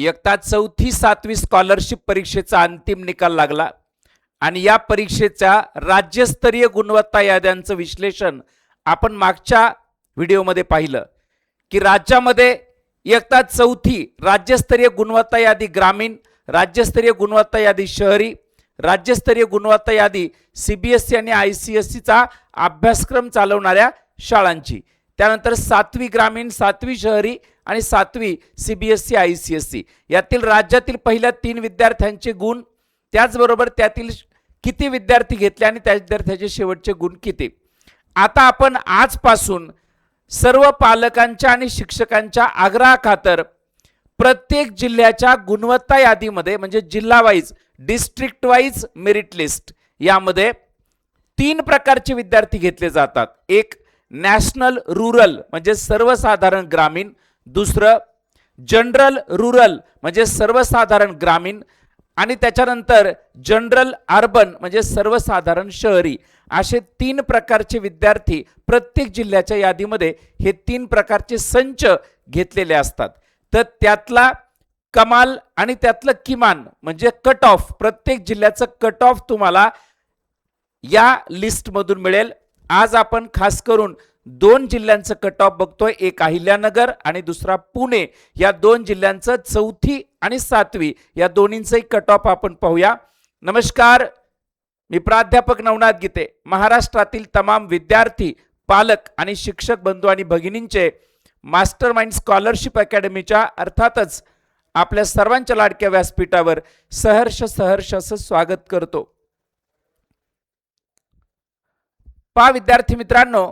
इयत्ता 4थी-7वी स्कॉलरशिप परीक्षेचा अंतिम निकाल लागला आणि या परीक्षेच्या राज्यस्तरीय गुणवत्ता याद्यांचं विश्लेषण आपण मागच्या व्हिडिओमध्ये पाहिलं की राज्यामध्ये इयत्ता 4थी राज्यस्तरीय गुणवत्ता यादी ग्रामीण, राज्यस्तरीय गुणवत्ता यादी शहरी, राज्यस्तरीय गुणवत्ता यादी सीबीएसई आणि आयसीएसईचा अभ्यासक्रम चालवणाऱ्या शाळांची, त्यानंतर 7वी ग्रामीण, 7वी शहरी आणि 7वी सीबीएसई आयसीएसई यातील राज्यातील पहिल्या 3 विद्यार्थ्यांचे गुण, त्याचबरोबर त्यातील किती विद्यार्थी घेतले आणि त्या विद्यार्थ्याचे शेवटचे गुण किती. आता आपण आजपासून सर्व पालकांच्या आणि शिक्षकांच्या आग्रहाखातर प्रत्येक जिल्ह्याच्या गुणवत्ता यादीमध्ये म्हणजे जिल्हा wise, district wise merit list यामध्ये 3 प्रकारचे विद्यार्थी घेतले जातात. एक नॅशनल रूरल म्हणजे सर्वसाधारण ग्रामीण, दुसरं जनरल रूरल म्हणजे सर्वसाधारण ग्रामीण आणि त्याच्यानंतर जनरल अर्बन म्हणजे सर्वसाधारण शहरी, असे 3 प्रकारचे विद्यार्थी प्रत्येक जिल्ह्याच्या यादीमध्ये हे 3 प्रकारचे संच घेतलेले असतात. तर त्यातला कमाल आणि त्यातलं किमान म्हणजे कट ऑफ, प्रत्येक जिल्ह्याचं कट ऑफ तुम्हाला या लिस्टमधून मिळेल. आज आपण खास करून 2 जिल्ह्यांचं कट ऑफ बघतोय, एक अहिल्यानगर आणि दुसरा पुणे. या 2 जिल्ह्यांचं 4थी आणि 7वी या दोन्हींचंही कट ऑफ आपण पाहूया. नमस्कार, मी प्राध्यापक नवनाथ गीते. महाराष्ट्रातील तमाम विद्यार्थी, पालक आणि शिक्षक बंधू आणि भगिनींचे मास्टर माइंड स्कॉलरशिप अकॅडमीच्या अर्थातच आपल्या सर्वांच्या लाडक्या व्यासपीठावर सहर्ष असं स्वागत करतो. पहा विद्यार्थी मित्रांनो,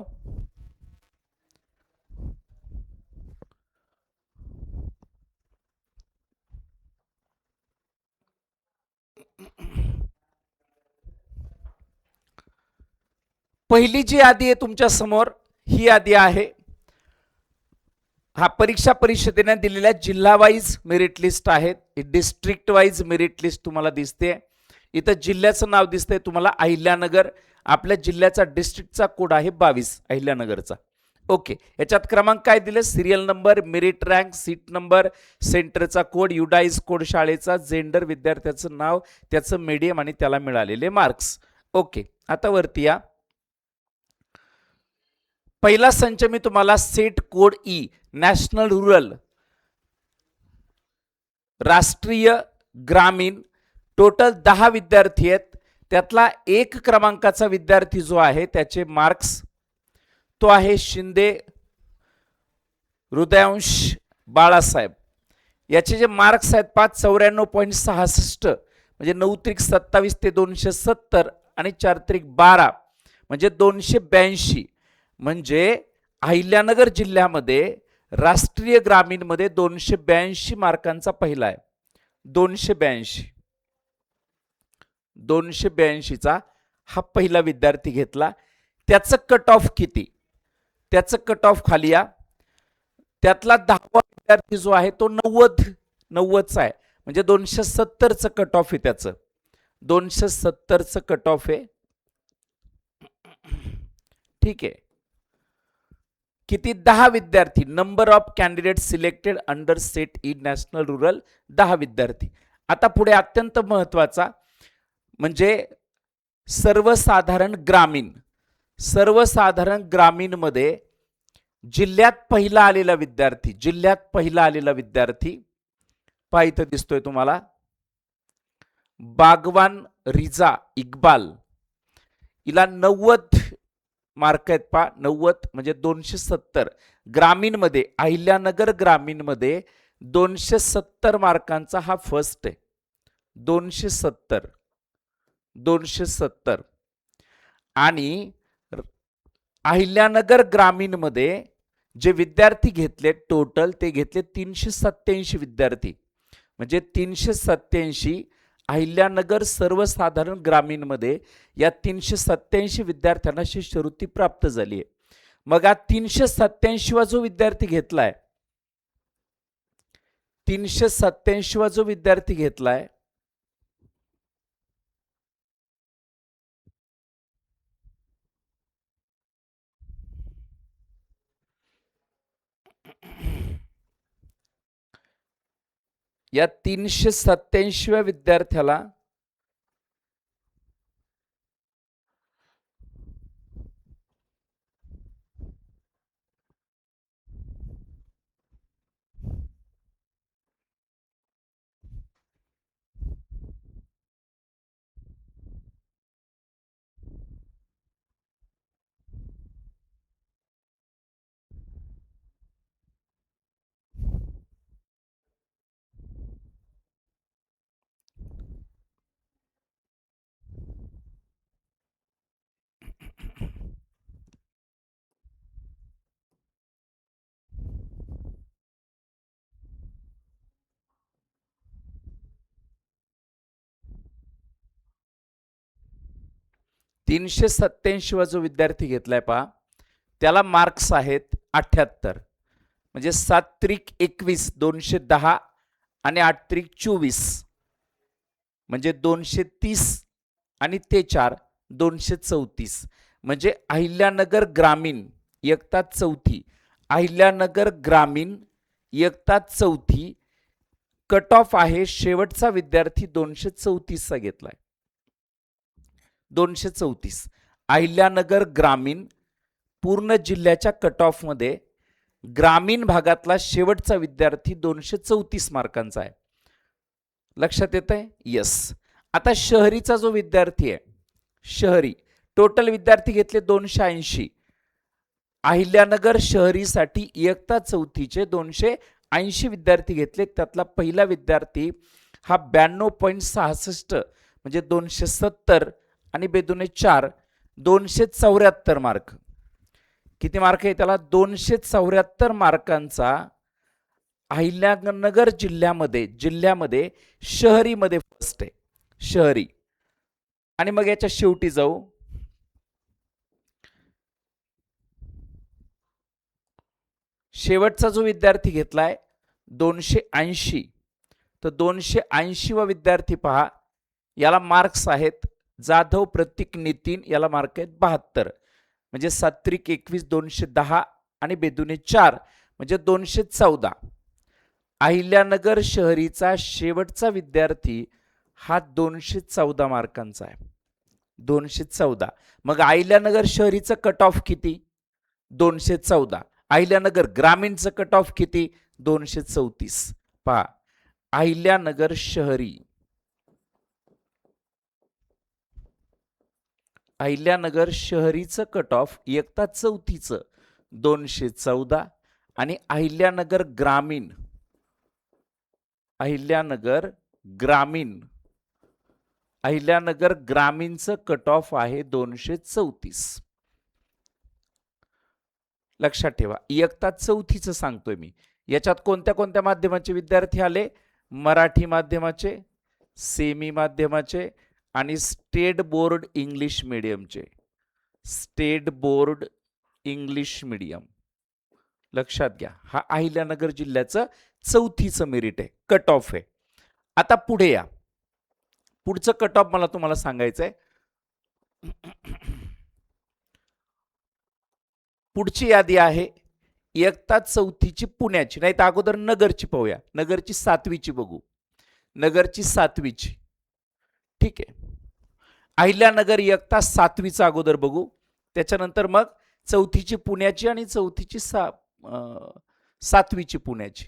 पहिली जी यादी आहे तुमच्या समोर, ही यादी आहे. हा परीक्षा परिषदेने दिलेल्या जिल्हा वाईज मेरिट लिस्ट आहे. डिस्ट्रिक्ट वाईज मेरिट लिस्ट तुम्हाला दिसते. इथं जिल्ह्याचं नाव दिसतंय तुम्हाला अहिल्यानगर. आपल्या जिल्ह्याचा डिस्ट्रिक्टचा कोड आहे 22 अहिल्यानगरचा. ओके, याच्यात क्रमांक काय दिले, serial number, merit rank, seat number, सेंटरचा कोड, युडाईज कोड, शाळेचा, जेंडर, विद्यार्थ्याचं नाव, त्याचं मीडियम आणि त्याला मिळालेले मार्क्स. ओके, आता वरती या. पहिला संच मी तुम्हाला set code E, national rural, राष्ट्रीय ग्रामीण, टोटल 10 विद्यार्थी आहेत. त्यातला 1 क्रमांकाचा विद्यार्थी जो आहे त्याचे मार्क्स तो आहे शिंदे हृदयांश बाळासाहेब. याचे जे मार्क्स आहेत 594.66 म्हणजे 9 त्रिक 27 ते 270 आणि 4 त्रिक 12 म्हणजे 282. म्हणजे अहिल्यानगर जिल्ह्यामध्ये राष्ट्रीय ग्रामीण मध्ये 282 मार्कांचा पहिला आहे. 282चा हा पहिला विद्यार्थी घेतला. त्याचं कट ऑफ किती, त्याचं कट ऑफ खाली या. त्यातला 10वा विद्यार्थी जो आहे तो 90चा आहे म्हणजे 270चं कट ऑफ आहे. त्याचं 270चं कट ऑफ आहे. ठीक आहे. किती, 10 विद्यार्थी. Number of candidate selected under set E national rural 10 विद्यार्थी. आता पुढे अत्यंत महत्वाचा म्हणजे सर्वसाधारण ग्रामीण. सर्वसाधारण ग्रामीण मध्ये जिल्ह्यात पहिला आलेला विद्यार्थी, जिल्ह्यात पहिला आलेला विद्यार्थी पहा इथं दिसतोय तुम्हाला, बागवान रिजा इक्बाल. हिला 90 मार्क आहेत पहा. 90 म्हणजे 270. ग्रामीण मध्ये, अहिल्यानगर ग्रामीण मध्ये 270 मार्कांचा हा फर्स्ट आहे. 270 आणि अहिल्यानगर ग्रामीण मध्ये जे विद्यार्थी घेतले टोटल ते घेतले 387 विद्यार्थी. म्हणजे 387 अहिल्यानगर सर्वसाधारण ग्रामीण मध्ये या 387 विद्यार्थ्यांना शिष्यवृत्ती प्राप्त झाली आहे. मग हा 387वा जो विद्यार्थी घेतलाय, 387वा जो विद्यार्थी घेतलाय या 387व्या विद्यार्थ्याला तीनशे 87 जो विद्यार्थी घेतलाय पहा, त्याला मार्क्स आहेत 78. म्हणजे 7 त्रिक 21 210 आणि 8 त्रिक 24 म्हणजे 230 आणि ते 4 234. म्हणजे अहिल्यानगर ग्रामीण इयत्ता चौथी, अहिल्यानगर ग्रामीण इयत्ता चौथी कट ऑफ आहे. शेवटचा विद्यार्थी 234 चा घेतलाय. 234 अहिल्यानगर ग्रामीण पूर्ण जिल्ह्याच्या कट ऑफ मध्ये ग्रामीण भागातला शेवटचा विद्यार्थी 234 मार्कांचा आहे. लक्षात येत आहे? यस. आता शहरीचा जो विद्यार्थी आहे, शहरी टोटल विद्यार्थी घेतले 280. अहिल्यानगर शहरीसाठी इयत्ता चौथीचे 280 विद्यार्थी घेतले. त्यातला पहिला विद्यार्थी हा 92.66 म्हणजे 270 आणि बेदुने 4 274 मार्क. किती मार्क आहे त्याला? 274 मार्कांचा अहिल्यानगर जिल्ह्यामध्ये शहरीमध्ये फर्स्ट आहे, शहरी. आणि मग याच्या शेवटी जाऊ. शेवटचा जो विद्यार्थी घेतलाय 280, तर 280 वा विद्यार्थी पहा, याला मार्क्स आहेत जाधव प्रतीक नितीन, याला मार्क आहेत 72. म्हणजे 7 त्रिक 21 210 आणि बेदुने 4 म्हणजे 214. अहिल्यानगर शहरीचा शेवटचा विद्यार्थी हा 214 मार्कांचा आहे, 214. मग अहिल्यानगर शहरीचं कट ऑफ किती? 214. अहिल्यानगर ग्रामीणचं कट ऑफ किती? 234. पहा, अहिल्यानगर शहरी, अहिल्यानगर शहरीचं कट ऑफ इयत्ता चौथीचं 214 आणि अहिल्यानगर ग्रामीण, अहिल्यानगर ग्रामीणचं कट ऑफ आहे 234. लक्षात ठेवा, इयत्ता चौथीचं सांगतोय मी. याच्यात कोणत्या कोणत्या माध्यमाचे विद्यार्थी आले? मराठी माध्यमाचे, सेमी माध्यमाचे आणि स्टेट बोर्ड इंग्लिश मीडियमचे. State board English medium. लक्षात घ्या, हा अहिल्यानगर जिल्ह्याचं चौथीचं मेरिट आहे, कट ऑफ आहे. आता पुढे या, पुढचं कट ऑफ मला तुम्हाला सांगायचंय. पुढची यादी आहे इयत्ता चौथीची पुण्याची, नाही तर अगोदर नगरची पाहूया. नगरची 7वीची बघू, नगरची 7वीची. ठीक आहे, अहिल्यानगर इयत्ता 7वीचा अगोदर बघू, त्याच्यानंतर मग चौथीची पुण्याची आणि चौथीची 7वीची पुण्याची.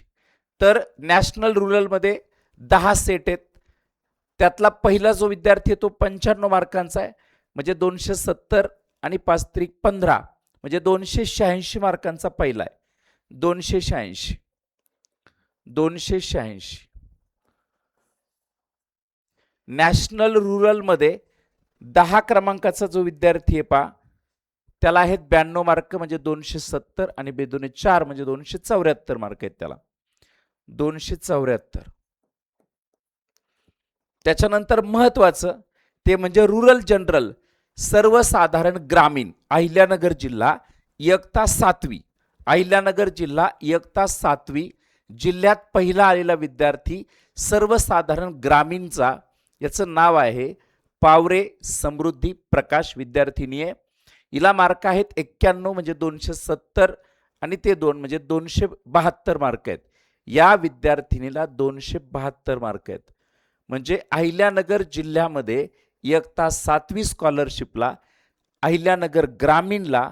तर नॅशनल रूरलमध्ये 10 सेट आहेत. त्यातला पहिला जो विद्यार्थी आहे तो 95 मार्कांचा आहे, म्हणजे 270 आणि 5 त्रिक 15 म्हणजे 286 मार्कांचा पहिला आहे. 286. नॅशनल रूरल मध्ये 10 क्रमांकाचा जो विद्यार्थी आहे पहा, त्याला आहेत 92 मार्क म्हणजे 270 आणि बेदुने 4 म्हणजे 274 मार्क आहेत त्याला, 274. त्याच्यानंतर महत्वाचं ते म्हणजे रूरल जनरल सर्वसाधारण ग्रामीण अहिल्यानगर जिल्हा इयत्ता 7वी, अहिल्यानगर जिल्हा इयत्ता 7वी जिल्ह्यात पहिला आलेला विद्यार्थी सर्वसाधारण ग्रामीणचा, याचं नाव आहे पावरे समृद्धी प्रकाश, विद्यार्थिनी आहे. हिला मार्क आहेत 91 म्हणजे 270 आणि ते 2 म्हणजे 272 मार्क आहेत. या विद्यार्थिनीला 272 मार्क आहेत. म्हणजे अहिल्यानगर जिल्ह्यामध्ये इयत्ता 7वी स्कॉलरशिपला अहिल्यानगर ग्रामीणला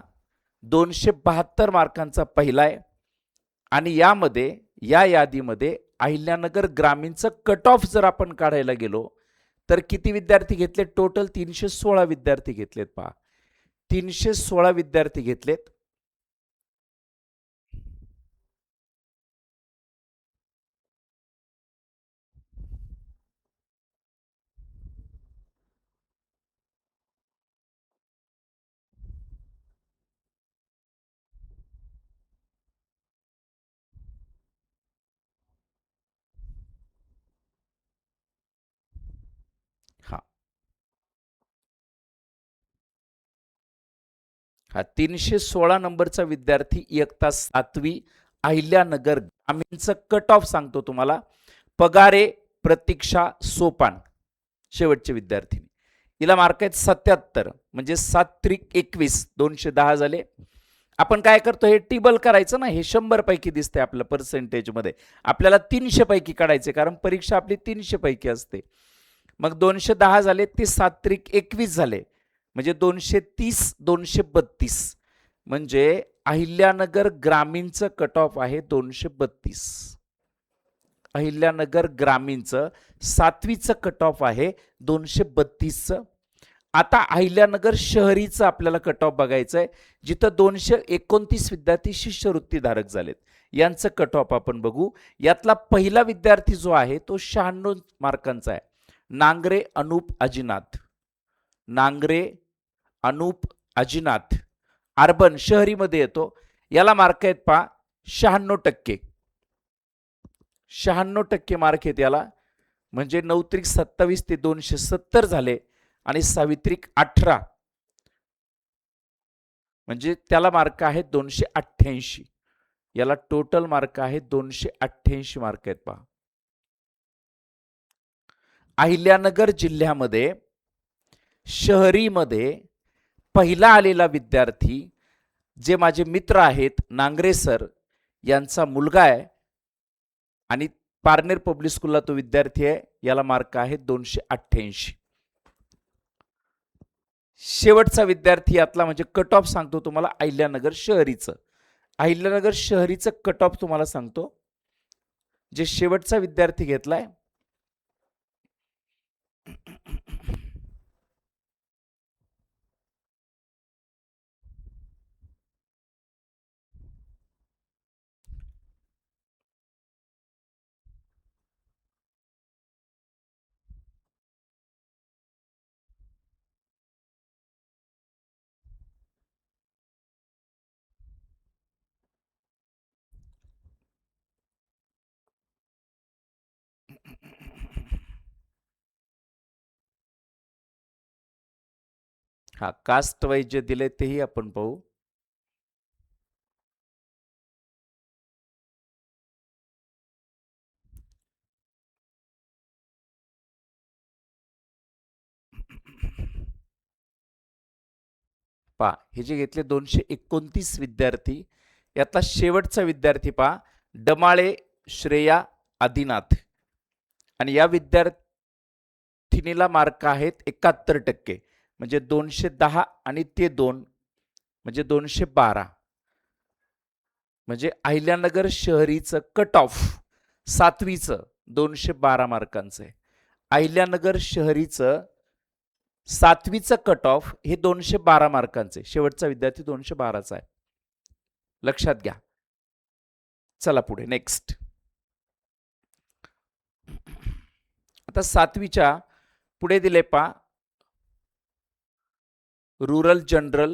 272 मार्कांचा पहिला आहे. आणि यामध्ये या यादीमध्ये अहिल्यानगर ग्रामीणचं कट ऑफ जर आपण काढायला गेलो तर किती विद्यार्थी घेतले? टोटल 316 विद्यार्थी घेतलेत. पहा, 316 विद्यार्थी घेतलेत. हा 316 नंबरचा विद्यार्थी इयत्ता 7वी अहिल्यानगर ग्रामीणचं कट ऑफ सांगतो तुम्हाला. पगारे प्रतीक्षा सोपान शेवटचे विद्यार्थी, हिला मार्क आहेत 77. म्हणजे 7 त्रिक 21, 210 झाले. आपण काय करतो, हे टेबल करायचं ना, हे 100 पैकी दिसते आपल्या पर्सेंटेज मध्ये. आपल्याला 300 पैकी काढायचे, कारण परीक्षा आपली 300 पैकी असते. मग 210 झाले, ते 7 त्रिक 21 झाले. म्हणजे 230, 232. म्हणजे अहिल्यानगर ग्रामीणचं कट ऑफ आहे 232. अहिल्यानगर ग्रामीणचं 7वीचं कट ऑफ आहे 232चं. आता अहिल्यानगर शहरीचं आपल्याला कट ऑफ बघायचं आहे, जिथं 229 विद्यार्थी शिष्यवृत्तीधारक झालेत. यांचं कट ऑफ आपण बघू. यातला पहिला विद्यार्थी जो आहे तो 96 मार्कांचा आहे. नांगरे अनूप अजिनाथ. नांगरे अनूप अजिनाथ, अर्बन शहरीमध्ये येतो. याला मार्क आहेत पहा 96%. 96% मार्क आहेत याला. म्हणजे 9 त्रिक 27 ते 270 झाले. आणि 6 त्रिक 18, म्हणजे त्याला मार्क आहेत 288. याला टोटल मार्क आहेत 288 मार्क आहेत पहा. अहिल्यानगर जिल्ह्यामध्ये शहरीमध्ये पहिला आलेला विद्यार्थी जे माझे मित्र आहेत नांगरे सर यांचा मुलगा आहे, आणि पारनेर पब्लिक स्कूलला तो विद्यार्थी आहे. याला मार्क आहेत 288. शेवटचा विद्यार्थी यातला म्हणजे कट ऑफ सांगतो तुम्हाला अहिल्यानगर शहरीचं. अहिल्यानगर शहरीचं कट ऑफ तुम्हाला सांगतो. जे शेवटचा विद्यार्थी घेतलाय हा कास्ट वाईज जे दिले तेही आपण पाहू. पहा, हे जे घेतले 229 विद्यार्थी, यातला शेवटचा विद्यार्थी पहा डमाळे श्रेया आदिनाथ. आणि या विद्यार्थिनीला मार्क आहेत 71%. म्हणजे 210 आणि ते 2 म्हणजे 212. म्हणजे अहिल्यानगर शहरीचं कट ऑफ 7वीचं 212 मार्कांचं आहे. अहिल्यानगर शहरीचं 7वीचं कट ऑफ हे 212 मार्कांचे. शेवटचा विद्यार्थी 212चा आहे, लक्षात घ्या. चला पुढे नेक्स्ट. आता 7वीच्या पुढे दिले पहा रूरल जनरल,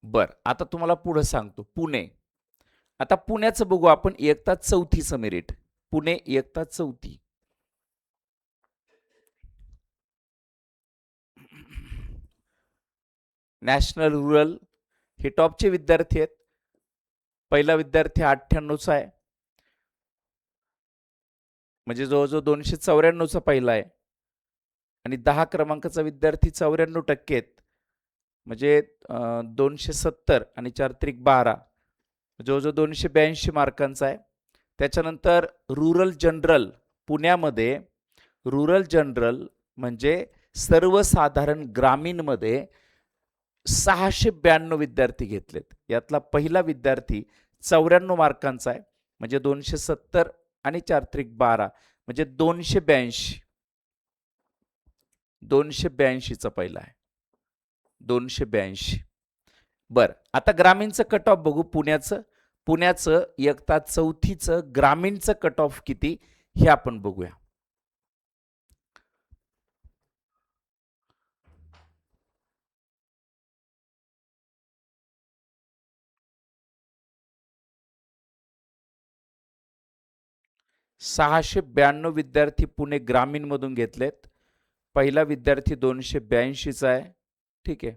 बर. आता तुम्हाला पुढे सांगतो पुणे. आता पुण्याचं बघू आपण. इयत्ता 4थीचं मेरिट. पुणे इयत्ता 4थी. नॅशनल रूरल हे टॉपचे विद्यार्थी आहेत. पहिला विद्यार्थी 98चा आहे. म्हणजे जवळजवळ 294चा पहिला आहे आणि 10 क्रमांकाचा विद्यार्थी 94% आहेत. म्हणजे 270 आणि 4 त्रिक 12, जवळजवळ 282 मार्कांचा आहे. त्याच्यानंतर रूरल जनरल पुण्यामध्ये, रूरल जनरल म्हणजे सर्वसाधारण ग्रामीणमध्ये 692 विद्यार्थी घेतलेत. यातला पहिला विद्यार्थी 94 मार्कांचा आहे, म्हणजे 270 आणि 4 त्रिक 12 म्हणजे 282. 282चा पहिला आहे, 282. बर, आता ग्रामीणचं कट ऑफ बघू. पुण्याचं इयत्ता 4थीचं ग्रामीणचं कट ऑफ किती हे आपण बघूया. (692) विद्यार्थी पुणे ग्रामीण मधून घेतलेत. पहिला विद्यार्थी 282चा आहे. ठीक आहे.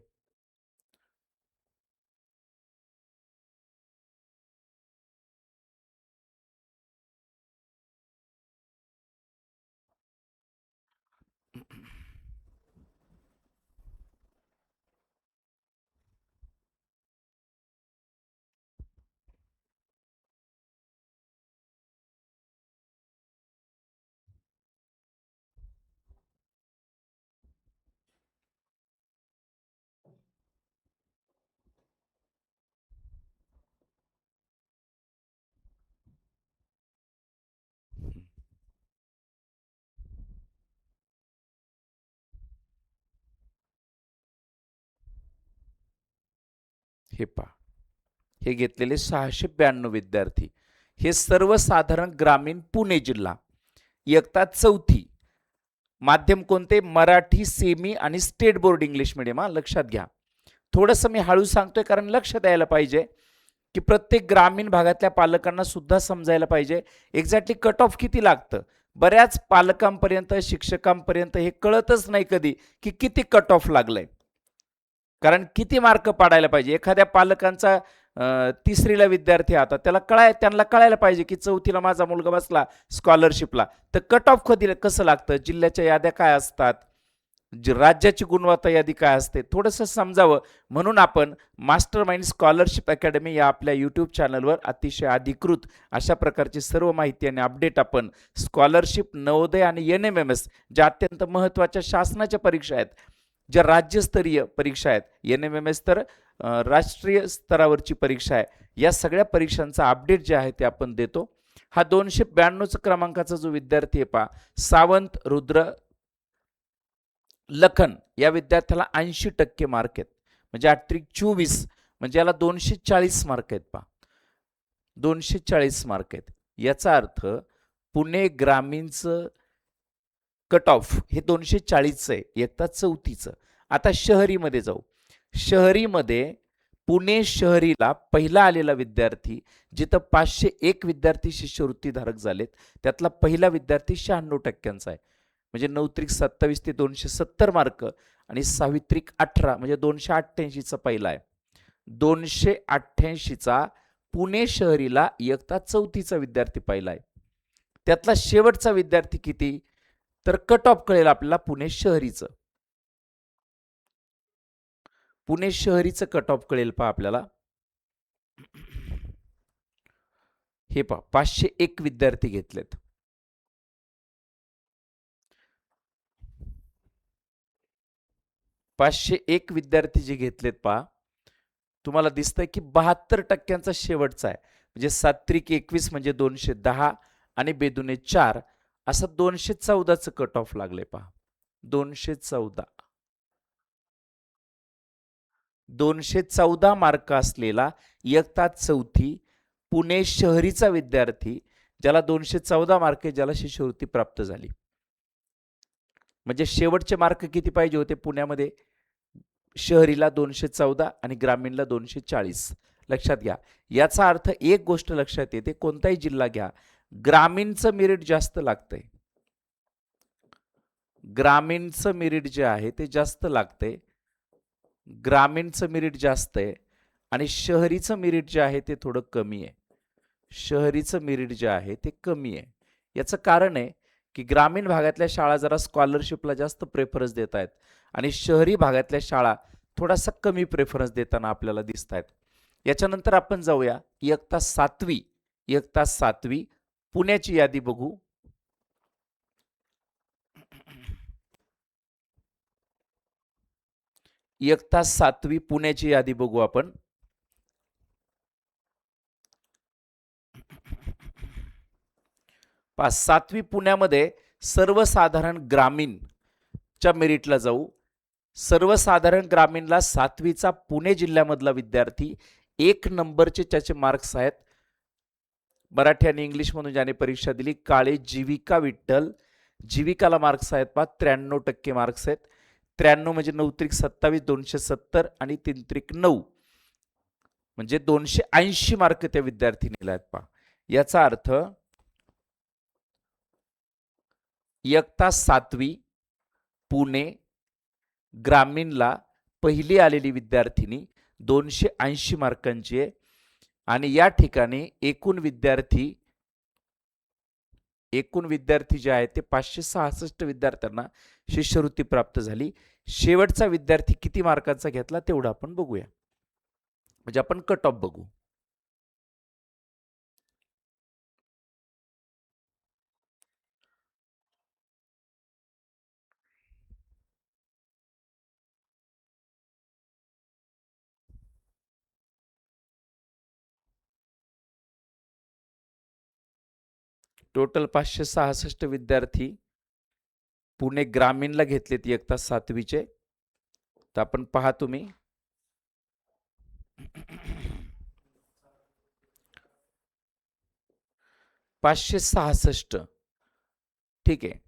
हे पहा, हे घेतलेले 692 विद्यार्थी, हे सर्वसाधारण ग्रामीण पुणे जिल्हा, इयत्ता 4थी. माध्यम कोणते? मराठी, सेमी आणि स्टेट बोर्ड इंग्लिश मीडियम. लक्षात घ्या. थोडंसं मी हळू सांगतोय कारण लक्ष द्यायला पाहिजे की प्रत्येक ग्रामीण भागातल्या पालकांना सुद्धा समजायला पाहिजे एक्झॅक्टली कट ऑफ किती लागतं. बऱ्याच पालकांपर्यंत, शिक्षकांपर्यंत हे कळतच नाही कधी की किती कट ऑफ लागलंय. कारण किती मार्क पाडायला पाहिजे. एखाद्या पालकांचा 3रीला विद्यार्थी आता त्यांना कळायला पाहिजे की 4थीला माझा मुलगा बसला स्कॉलरशिपला, तर कट ऑफ कधी कसं लागतं, जिल्ह्याच्या याद्या काय असतात, राज्याची गुणवत्ता यादी काय असते, थोडंसं समजावं म्हणून आपण मास्टर माइंड स्कॉलरशिप अकॅडमी या आपल्या यूट्यूब चॅनलवर अतिशय अधिकृत अशा प्रकारची सर्व माहिती आणि अपडेट आपण स्कॉलरशिप, नवोदय आणि NMMS ज्या अत्यंत महत्त्वाच्या शासनाच्या परीक्षा आहेत, ज्या राज्यस्तरीय परीक्षा आहेत, NMMS तर राष्ट्रीय स्तरावरची परीक्षा आहे, या सगळ्या परीक्षांचा अपडेट जे आहे ते आपण देतो. हा 292 क्रमांकाचा जो विद्यार्थी आहे पहा, सावंत रुद्र लखन, या विद्यार्थ्याला 80% मार्क आहेत, म्हणजे 8 त्रिक 24 म्हणजे याला 240 मार्क आहेत पहा, 240 मार्क आहेत. याचा अर्थ पुणे ग्रामीणचं कट ऑफ हे 240चं आहे, इयत्ता 4थीचं. आता शहरीमध्ये जाऊ. शहरीमध्ये पुणे शहरीला पहिला आलेला विद्यार्थी, जिथं 501 विद्यार्थी शिष्यवृत्तीधारक झालेत, त्यातला पहिला विद्यार्थी 96%चा आहे, म्हणजे 9 त्रिक 27 ते 270 मार्क आणि 6 त्रिक 18 म्हणजे 288चा पहिला आहे. 288चा पुणे शहरीला इयत्ता 4थीचा विद्यार्थी पहिला आहे. त्यातला शेवटचा विद्यार्थी किती, तर कट ऑफ कळेल आपल्याला पुणे शहरीचं. पुणे शहरीचं कट ऑफ कळेल पहा आपल्याला. हे पहा, 501 विद्यार्थी घेतलेत. 501 विद्यार्थी जे घेतलेत पहा, तुम्हाला दिसतंय की 72% शेवटचा आहे, म्हणजे 7 त्रिक 21 म्हणजे 210 आणि बेदुने 4 असं 214चं कट ऑफ लागले पहा. 214 मार्क असलेला इयत्ता 4थी पुणे शहरीचा विद्यार्थी, ज्याला 214 मार्क, ज्याला शिष्यवृत्ती प्राप्त झाली. म्हणजे शेवटचे मार्क किती पाहिजे होते पुण्यामध्ये? शहरीला 214 आणि ग्रामीणला 240. लक्षात घ्या. याचा अर्थ एक गोष्ट लक्षात येते, कोणताही जिल्हा घ्या, ग्रामीणचं मेरिट जास्त लागतंय. ग्रामीणचं मेरिट जे आहे ते जास्त लागतंय. ग्रामीणचं मेरिट जास्त आहे आणि शहरीचं मेरिट जे आहे ते थोडं कमी आहे. शहरीचं मेरिट जे आहे ते कमी आहे. याचं कारण आहे की ग्रामीण भागातल्या शाळा जरा स्कॉलरशिपला जास्त प्रेफरन्स देत आहेत आणि शहरी भागातल्या शाळा थोडासा कमी प्रेफरन्स देताना आपल्याला दिसत आहेत. याच्यानंतर आपण जाऊया इयत्ता 7वी. इयत्ता 7वी पुण्याची यादी बघू. इयत्ता 7वी पुण्याची यादी बघू आपण. पहा 7वी पुण्यामध्ये सर्वसाधारण ग्रामीणच्या मेरिटला जाऊ. सर्वसाधारण ग्रामीणला 7वीचा पुणे जिल्ह्यामधला विद्यार्थी 1 नंबरचे त्याचे मार्क्स आहेत. मराठी आणि इंग्लिश म्हणून ज्याने परीक्षा दिली काळे जीविका विठ्ठल. जीविकाला मार्क्स आहेत पहा 93% मार्क्स आहेत. 93 म्हणजे 9 त्रिक 27, 270 आणि 3 त्रिक 9 म्हणजे 280 मार्क त्या विद्यार्थीनीला आहेत पहा. याचा अर्थ इयत्ता 7वी पुणे ग्रामीणला पहिली आलेली विद्यार्थिनी 280 मार्कांची आहे आणि या ठिकाणी एकूण विद्यार्थी जे आहेत ते 566 विद्यार्थ्यांना शिष्यवृत्ती प्राप्त झाली. शेवटचा विद्यार्थी किती मार्कांचा घेतला तेवढं आपण बघूया, म्हणजे आपण कट ऑफ बघू. टोटल 566 विद्यार्थी पुणे ग्रामीणला घेतलेत इयत्ता 7वीचे. तर आपण पहा तुम्ही 566. ठीक आहे.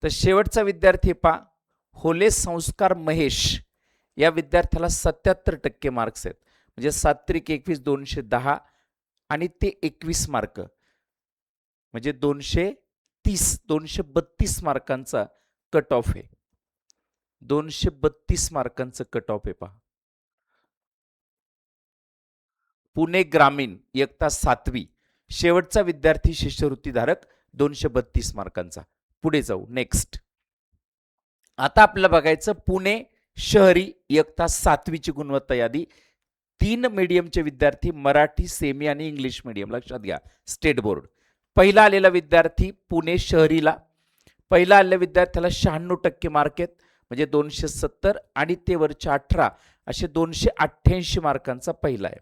तर शेवटचा विद्यार्थी पहा होले संस्कार महेश. या विद्यार्थ्याला 77% मार्क्स आहेत, म्हणजे 7 त्रिक 21 210 आणि ते 21 मार्क म्हणजे 232 मार्कांचा कट ऑफ आहे. 232 मार्कांचं कट ऑफ आहे पहा. पुणे ग्रामीण इयत्ता 7वी शेवटचा विद्यार्थी शिष्यवृत्तीधारक 232 मार्कांचा. पुढे जाऊ नेक्स्ट. आता आपल्याला बघायचं पुणे शहरी इयत्ता 7वीची गुणवत्ता यादी. 3 मीडियमचे विद्यार्थी मराठी, सेमी आणि इंग्लिश मीडियम. लक्षात घ्या स्टेट बोर्ड. पहिला आलेला विद्यार्थी पुणे शहरीला, पहिला आलेल्या विद्यार्थ्याला 96% मार्क आहेत, म्हणजे 270 आणि ते वरचे 18 असे 288 मार्कांचा पहिला आहे.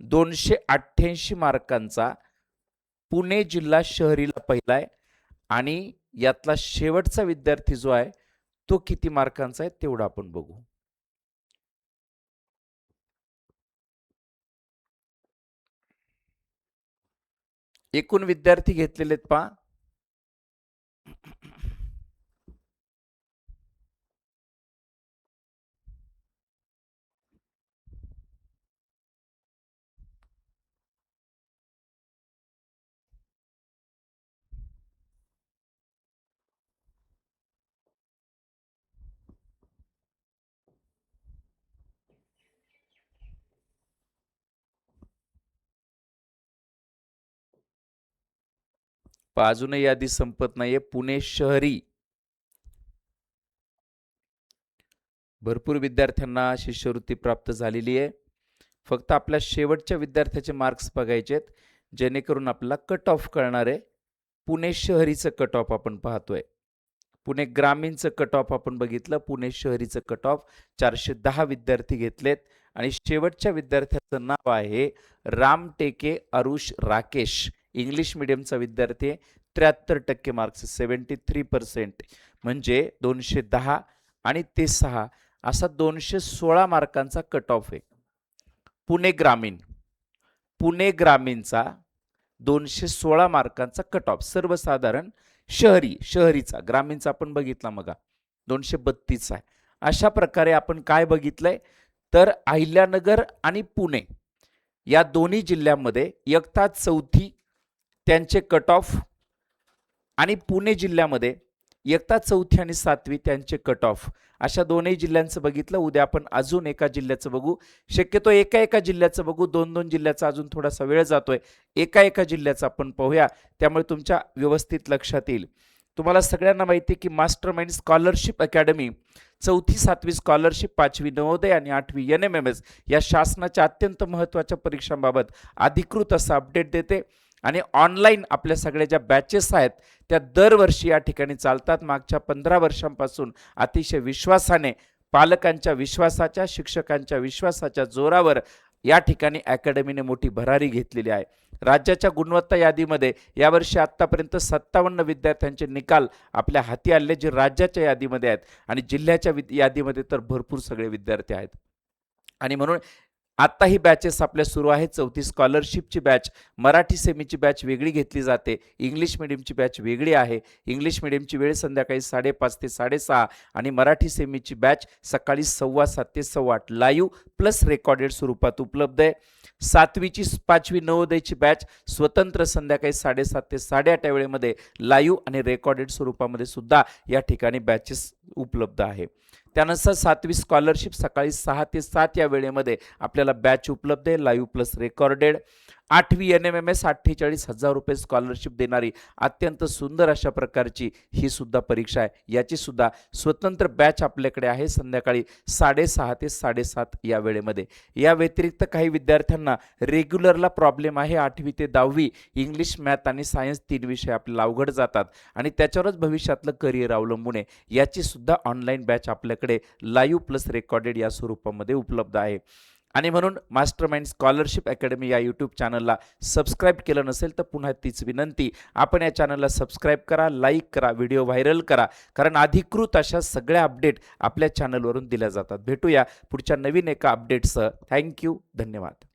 288 मार्कांचा पुणे जिल्हा शहरीला पहिला आहे आणि यातला शेवटचा विद्यार्थी जो आहे तो किती मार्कांचा आहे तेवढं आपण बघू. एकूण विद्यार्थी घेतलेले आहेत पहा अजूनही यादी संपत नाहीये. पुणे शहरी भरपूर विद्यार्थ्यांना शिष्यवृत्ती प्राप्त झालेली आहे. फक्त आपल्या शेवटच्या विद्यार्थ्याचे मार्क्स बघायचे आहेत जेणेकरून आपल्याला कट ऑफ कळणार आहे. पुणे शहरीचं कट ऑफ आपण पाहतोय. पुणे ग्रामीणचं कट ऑफ आपण बघितलं. पुणे शहरीचं कट ऑफ 410 विद्यार्थी घेतलेत आणि शेवटच्या विद्यार्थ्याचं नाव आहे राम टेके अरुष राकेश. इंग्लिश मीडियमचा विद्यार्थी 73% मार्क्स 73% म्हणजे 210 आणि ते 6 असा 216 मार्कांचा कट ऑफ आहे. पुणे ग्रामीणचा 216 मार्कांचा कट ऑफ. सर्वसाधारण शहरीचा, ग्रामीणचा आपण बघितला मग 232 आहे. अशा प्रकारे आपण काय बघितलंय तर अहिल्यानगर आणि पुणे या दोन्ही जिल्ह्यांमध्ये इयत्ता 4थी त्यांचे कट ऑफ आणि पुणे जिल्ह्यामध्ये इयत्ता 4थी आणि 7वी त्यांचे कट ऑफ अशा दोनही जिल्ह्यांचं बघितलं. उद्या आपण अजून एका जिल्ह्याचं बघू. शक्यतो एका जिल्ह्याचं बघू. 2-2 जिल्ह्याचा अजून थोडासा वेळ जातोय. एका जिल्ह्याचं आपण पाहूया, त्यामुळे तुमच्या व्यवस्थित लक्षात येईल. तुम्हाला सगळ्यांना माहिती आहे की मास्टर माइंड स्कॉलरशिप अकॅडमी 4थी-7वी स्कॉलरशिप, 5वी नवोदय आणि 8वी NMMS या शासनाच्या अत्यंत महत्त्वाच्या परीक्षांबाबत अधिकृत असं अपडेट देते. आणि ऑनलाईन आपल्या सगळ्या ज्या बॅचेस आहेत त्या दरवर्षी या ठिकाणी चालतात. मागच्या 15 वर्षांपासून अतिशय विश्वासाने, पालकांच्या विश्वासाच्या, शिक्षकांच्या विश्वासाच्या जोरावर या ठिकाणी अकॅडमीने मोठी भरारी घेतलेली आहे. राज्याच्या गुणवत्ता यादीमध्ये यावर्षी आत्तापर्यंत 57 विद्यार्थ्यांचे निकाल आपल्या हाती आले, जे राज्याच्या यादीमध्ये आहेत, आणि जिल्ह्याच्या यादीमध्ये तर भरपूर सगळे विद्यार्थी आहेत. आणि म्हणून आत्ता ही बॅचेस आपल्या सुरू आहेत. 4थी स्कॉलरशिपची बॅच, मराठी सेमीची बॅच वेगळी घेतली जाते, इंग्लिश मिडियमची बॅच वेगळी आहे. इंग्लिश मिडियमची वेळ संध्याकाळी 5:30 ते 6:30 आणि मराठी सेमीची बॅच सकाळी 7:15 ते 8:15 लाईव्ह प्लस रेकॉर्डेड स्वरूपात उपलब्ध आहे. 7वीची 5वी नवोदयची बॅच स्वतंत्र संध्याकाळी 7:30 ते 8:30 या वेळेमध्ये लाईव्ह आणि रेकॉर्डेड स्वरूपामध्ये सुद्धा या ठिकाणी बॅचेस उपलब्ध आहे. त्यानुसार 7वी स्कॉलरशिप सकाळी 6 ते 7 या वेळेमध्ये आपल्याला बॅच उपलब्ध आहे, लाईव्ह प्लस रेकॉर्डेड. 8वी NMMS 48,000 रुपये स्कॉलरशिप देणारी अत्यंत सुंदर अशा प्रकारची ही सुद्धा परीक्षा आहे. याची सुद्धा स्वतंत्र बॅच आपल्याकडे आहे संध्याकाळी 6:30 ते 7:30 या वेळेमध्ये. या व्यतिरिक्त काही विद्यार्थ्यांना रेग्युलरला प्रॉब्लेम आहे. 8वी ते 10वी इंग्लिश, मॅथ आणि सायन्स 3 विषय आपल्याला अवघड जातात आणि त्याच्यावरच भविष्यातलं करिअर अवलंबून आहे. याची सुद्धा ऑनलाईन बॅच आपल्याकडे लाईव्ह प्लस रेकॉर्डेड या स्वरूपामध्ये उपलब्ध आहे. आणि म्हणून मास्टर माइंड स्कॉलरशिप अकॅडमी या यूट्यूब चॅनलला सबस्क्राईब केलं नसेल तर पुन्हा तीच विनंती, आपण या चॅनलला सबस्क्राईब करा, लाईक करा, व्हिडिओ व्हायरल करा, कारण अधिकृत अशा सगळ्या अपडेट आपल्या चॅनलवरून दिल्या जातात. भेटूया पुढच्या नवीन एका अपडेटसह. थँक्यू, धन्यवाद.